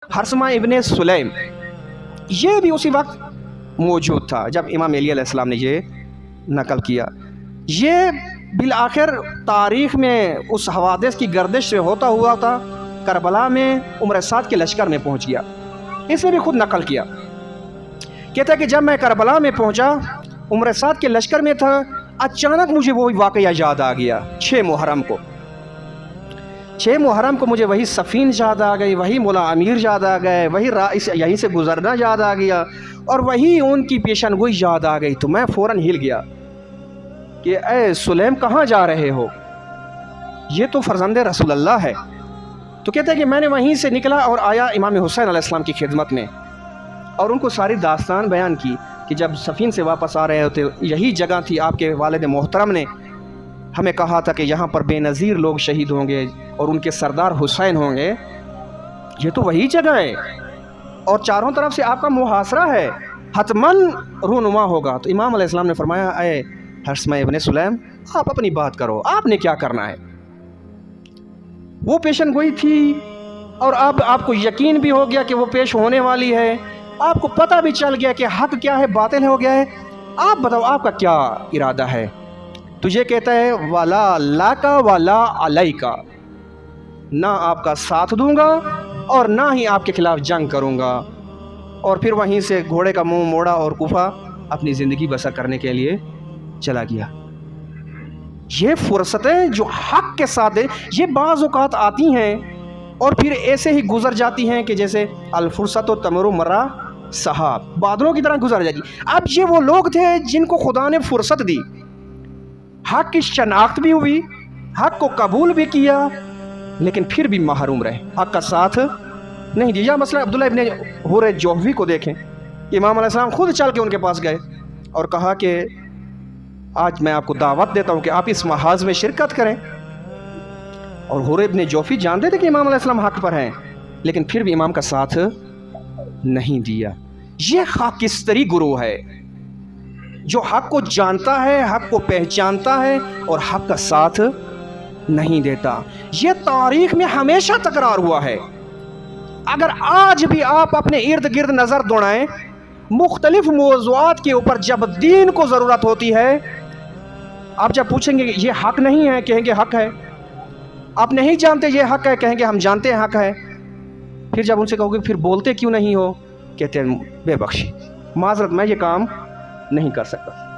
हर्समा इब्ने सुलैम ये भी उसी वक्त मौजूद था जब इमाम अली अलैहिस्सलाम ने ये नकल किया। ये बिल आखिर तारीख़ में उस हवादिस की गर्दिश से होता हुआ था करबला में उम्र साद के लश्कर में पहुंच गया। इसने भी खुद नकल किया, कहता है कि जब मैं करबला में पहुंचा, उम्र साद के लश्कर में था, अचानक मुझे वो वाक़या याद आ गया। 6 मुहर्रम को मुझे वही सफ़ीन याद आ गई, वही मौला अमीर याद आ गए, वही यहीं से गुजरना याद आ गया और वही उनकी पेशन गोई याद आ गई। तो मैं फ़ौरन हिल गया कि ए सुलैम कहाँ जा रहे हो, ये तो फ़र्ज़ंद रसूलुल्लाह है। तो कहते हैं कि मैंने वहीं से निकला और आया इमाम हुसैन अलैहिस्सलाम की खिदमत में और उनको सारी दास्तान बयान की कि जब सफ़ीन से वापस आ रहे होते यही जगह थी, आपके वालिद मोहतरम ने हमें कहा था कि यहाँ पर बेनज़ीर लोग शहीद होंगे और उनके सरदार हुसैन होंगे, ये तो वही जगह है और चारों तरफ से आपका मुहासरा है, हतमन रूनुमा होगा। तो इमाम अलैहिस्सलाम ने फरमाया, ए हर्समा इब्ने सुलैम, आप अपनी बात करो, आपने क्या करना है। वो पेशन गोई थी और अब आपको यकीन भी हो गया कि वो पेश होने वाली है, आपको पता भी चल गया कि हक क्या है बातिल हो गया है। आप बताओ आपका क्या इरादा है। तुझे कहता है वाला लाका वाला अलैका, ना आपका साथ दूंगा और ना ही आपके खिलाफ जंग करूंगा। और फिर वहीं से घोड़े का मुंह मोड़ा और कुफा अपनी ज़िंदगी बसर करने के लिए चला गया। ये फुर्सतें जो हक के साथ है, ये बाज़ औक़ात आती हैं और फिर ऐसे ही गुजर जाती हैं कि जैसे अलफुर्सत तमरु मर्रा सहाब, बादलों की तरह गुजर जाती। अब ये वो लोग थे जिनको खुदा ने फुर्सत दी, हक की शनाख्त भी हुई, हक को कबूल भी किया, लेकिन फिर भी महरूम रहे, हक का साथ नहीं दिया। मसला अब्दुल्ला इब्ने हुर जोहवी को देखें, इमाम अलैहिस्सलाम खुद चल के उनके पास गए और कहा कि आज मैं आपको दावत देता हूँ कि आप इस महाज में शिरकत करें। और हुर इब्ने जोहवी जानते थे कि इमाम अलैहिस्सलाम हक पर हैं, लेकिन फिर भी इमाम का साथ नहीं दिया। ये खाकिस्तरी गुरूह है जो हक को जानता है, हक को पहचानता है और हक का साथ नहीं देता। ये तारीख में हमेशा तकरार हुआ है। अगर आज भी आप अपने इर्द गिर्द नज़र दौड़ाएं, मुख्तलिफ मौज़ूआत के ऊपर जब दीन को ज़रूरत होती है, आप जब पूछेंगे ये हक नहीं है, कहेंगे हक है। आप नहीं जानते ये हक है, कहेंगे हम जानते हैं हक है। फिर जब उनसे कहोगे फिर बोलते क्यों नहीं हो, कहते हैं बेबख्शी, माज़रत, मैं ये काम नहीं कर सकता।